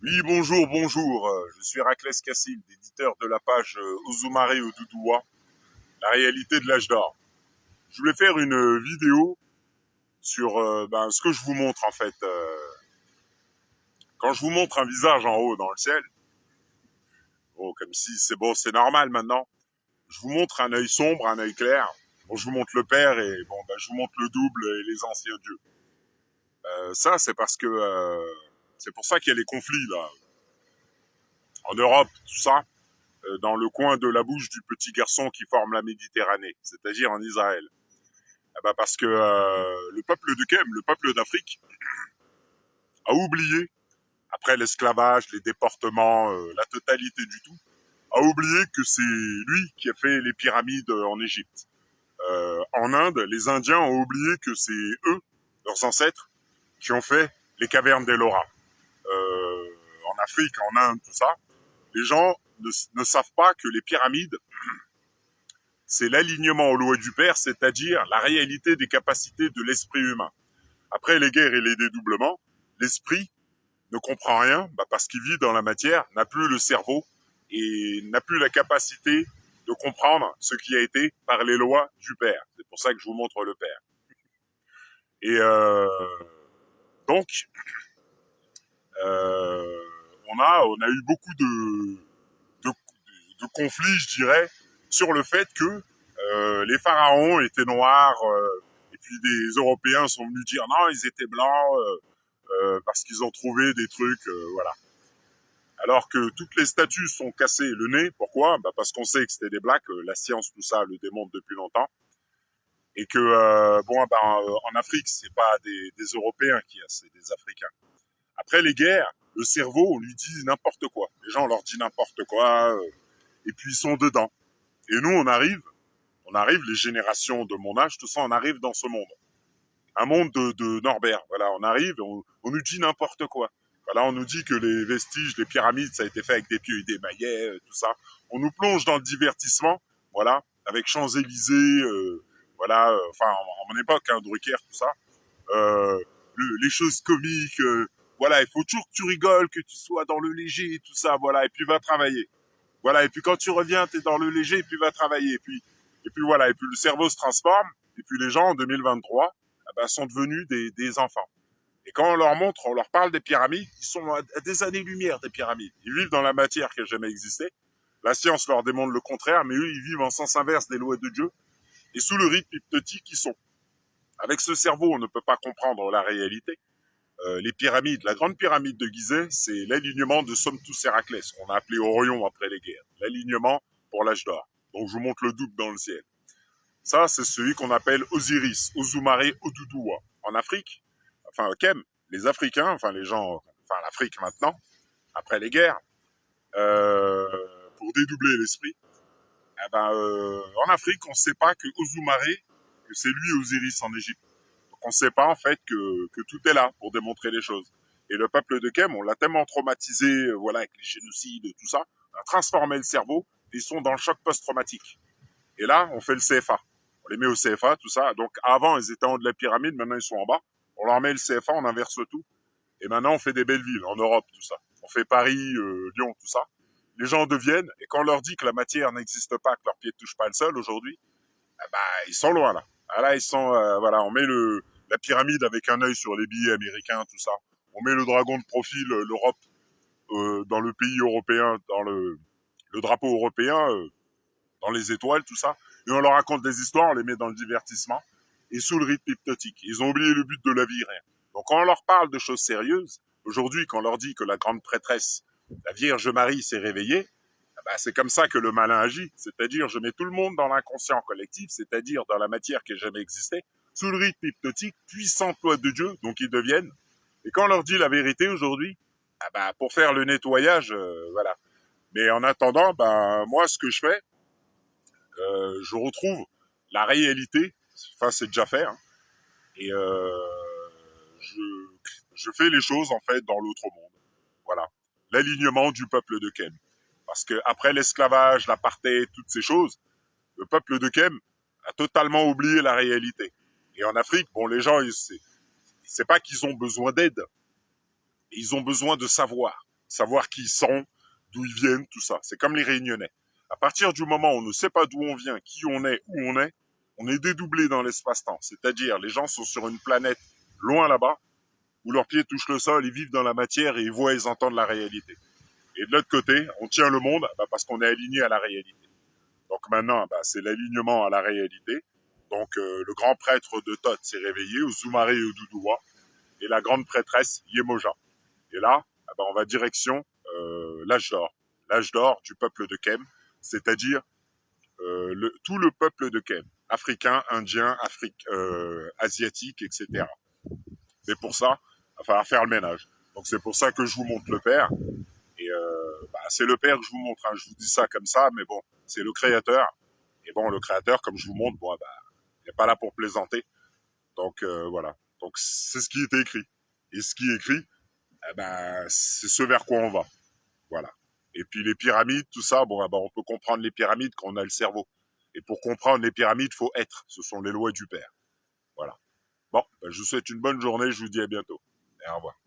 Oui, bonjour, bonjour. Je suis Raclès Cassim, éditeur de la page Ozoumare Odudoua, la réalité de l'âge d'or. Je voulais faire une vidéo sur ce que je vous montre en fait. Quand je vous montre un visage en haut dans le ciel, bon, comme si c'est bon, c'est normal maintenant. Je vous montre un œil sombre, un œil clair. Bon, je vous montre le père et je vous montre le double et les anciens dieux. Ça, c'est parce que c'est pour ça qu'il y a les conflits là en Europe, tout ça. Dans le coin de la bouche du petit garçon qui forme la Méditerranée, c'est-à-dire en Israël. Parce que le peuple de Kem, le peuple d'Afrique, a oublié, après l'esclavage, les déportements, la totalité du tout, a oublié que c'est lui qui a fait les pyramides en Égypte. En Inde, les Indiens ont oublié que c'est eux, leurs ancêtres, qui ont fait les cavernes d'Ellora. En Afrique, en Inde, tout ça, les gens ne savent pas que les pyramides, c'est l'alignement aux lois du Père, c'est-à-dire la réalité des capacités de l'esprit humain. Après les guerres et les dédoublements, l'esprit ne comprend rien parce qu'il vit dans la matière, n'a plus le cerveau et n'a plus la capacité de comprendre ce qui a été par les lois du Père. C'est pour ça que je vous montre le Père. Et donc, on a eu beaucoup de, de conflits, je dirais, sur le fait que les pharaons étaient noirs, et puis des Européens sont venus dire non, ils étaient blancs parce qu'ils ont trouvé des trucs, voilà. Alors que toutes les statues sont cassées le nez. Pourquoi? Parce qu'on sait que c'était des blacks, la science, tout ça, le démontre depuis longtemps. Et que, en Afrique, c'est pas des Européens qui c'est des Africains. Après les guerres, le cerveau, on lui dit n'importe quoi. Les gens, on leur dit n'importe quoi, et puis ils sont dedans. Et nous, on arrive, les générations de mon âge, tout ça, on arrive dans ce monde. Un monde de Norbert. Voilà, on arrive, on nous dit n'importe quoi. Voilà, on nous dit que les vestiges, les pyramides, ça a été fait avec des pieux et des maillets, tout ça. On nous plonge dans le divertissement, voilà, avec Champs-Élysées, en mon époque, hein, Drucker, tout ça. Les choses comiques, voilà, il faut toujours que tu rigoles, que tu sois dans le léger, tout ça, voilà, et puis va travailler. Voilà, et puis quand tu reviens, t'es dans le léger, et puis va travailler, et puis voilà, et puis le cerveau se transforme, et puis les gens en 2023 sont devenus des enfants. Et quand on leur montre, on leur parle des pyramides, ils sont à des années-lumière des pyramides. Ils vivent dans la matière qui n'a jamais existé. La science leur démontre le contraire, mais eux, ils vivent en sens inverse des lois de Dieu. Et sous le rythme hypnotique qu'ils sont. Avec ce cerveau, on ne peut pas comprendre la réalité. Les pyramides, la grande pyramide de Gizeh, c'est l'alignement de Somptus Héraclès, qu'on a appelé Orion après les guerres. L'alignement pour l'âge d'or. Donc je vous montre le double dans le ciel. Ça, c'est celui qu'on appelle Osiris, Ozoumare Odudoua. En Afrique, enfin, Kem, les Africains, enfin, les gens, enfin, l'Afrique maintenant, après les guerres, pour dédoubler l'esprit, en Afrique, on ne sait pas que Ozoumare, que c'est lui Osiris en Égypte. Donc, on ne sait pas, en fait, que tout est là pour démontrer les choses. Et le peuple de Kem, on l'a tellement traumatisé, voilà, avec les génocides, tout ça, on a transformé le cerveau, et ils sont dans le choc post-traumatique. Et là, on fait le CFA. On les met au CFA, tout ça. Donc avant, ils étaient en haut de la pyramide, maintenant ils sont en bas. On leur met le CFA, on inverse tout. Et maintenant, on fait des belles villes en Europe, tout ça. On fait Paris, Lyon, tout ça. Les gens deviennent, et quand on leur dit que la matière n'existe pas, que leurs pieds ne touchent pas le sol aujourd'hui, ils sont loin là. Ah, là, ils sont, voilà, on met la pyramide avec un œil sur les billets américains, tout ça. On met le dragon de profil, l'Europe, dans le pays européen, dans le drapeau européen, dans les étoiles, tout ça. Et on leur raconte des histoires, on les met dans le divertissement et sous le rythme hypnotique. Ils ont oublié le but de la vie, rien. Donc quand on leur parle de choses sérieuses, aujourd'hui, quand on leur dit que la grande prêtresse, la Vierge Marie, s'est réveillée, c'est comme ça que le malin agit. C'est-à-dire, je mets tout le monde dans l'inconscient collectif, c'est-à-dire dans la matière qui n'a jamais existé, sous le rythme hypnotique, puissante loi de Dieu, donc ils deviennent. Et quand on leur dit la vérité aujourd'hui, pour faire le nettoyage, voilà. Mais en attendant, moi, ce que je fais, je retrouve la réalité, enfin c'est déjà fait, hein, et je, je fais les choses en fait dans l'autre monde. Voilà, l'alignement du peuple de Kem. Parce que après l'esclavage, l'apartheid, toutes ces choses, le peuple de Kem a totalement oublié la réalité. Et en Afrique, bon, les gens, c'est pas qu'ils ont besoin d'aide, ils ont besoin de savoir. savoir qui ils sont, d'où ils viennent, tout ça. C'est comme les Réunionnais. À partir du moment où on ne sait pas d'où on vient, qui on est, où on est dédoublé dans l'espace-temps. C'est-à-dire, les gens sont sur une planète loin là-bas, où leurs pieds touchent le sol, ils vivent dans la matière et ils voient et ils entendent la réalité. Et de l'autre côté, on tient le monde parce qu'on est aligné à la réalité. Donc maintenant, c'est l'alignement à la réalité. Donc le grand prêtre de Thoth s'est réveillé, Ouzumare et Oduduwa, et la grande prêtresse Yemoja. Et là, on va direction l'âge d'or du peuple de Kem, c'est-à-dire tout le peuple de Kem, africain, indien, asiatique, etc. Mais pour ça, il va falloir faire le ménage. Donc c'est pour ça que je vous montre le père. Et c'est le père que je vous montre. Hein. Je vous dis ça comme ça, mais bon, c'est le créateur. Et bon, le créateur, comme je vous montre, il n'est pas là pour plaisanter. Donc voilà. Donc c'est ce qui était écrit. Et ce qui est écrit, c'est ce vers quoi on va. Voilà. Et puis les pyramides, tout ça, on peut comprendre les pyramides quand on a le cerveau. Et pour comprendre les pyramides, il faut être. Ce sont les lois du père. Voilà. Bon, je vous souhaite une bonne journée. Je vous dis à bientôt. Et au revoir.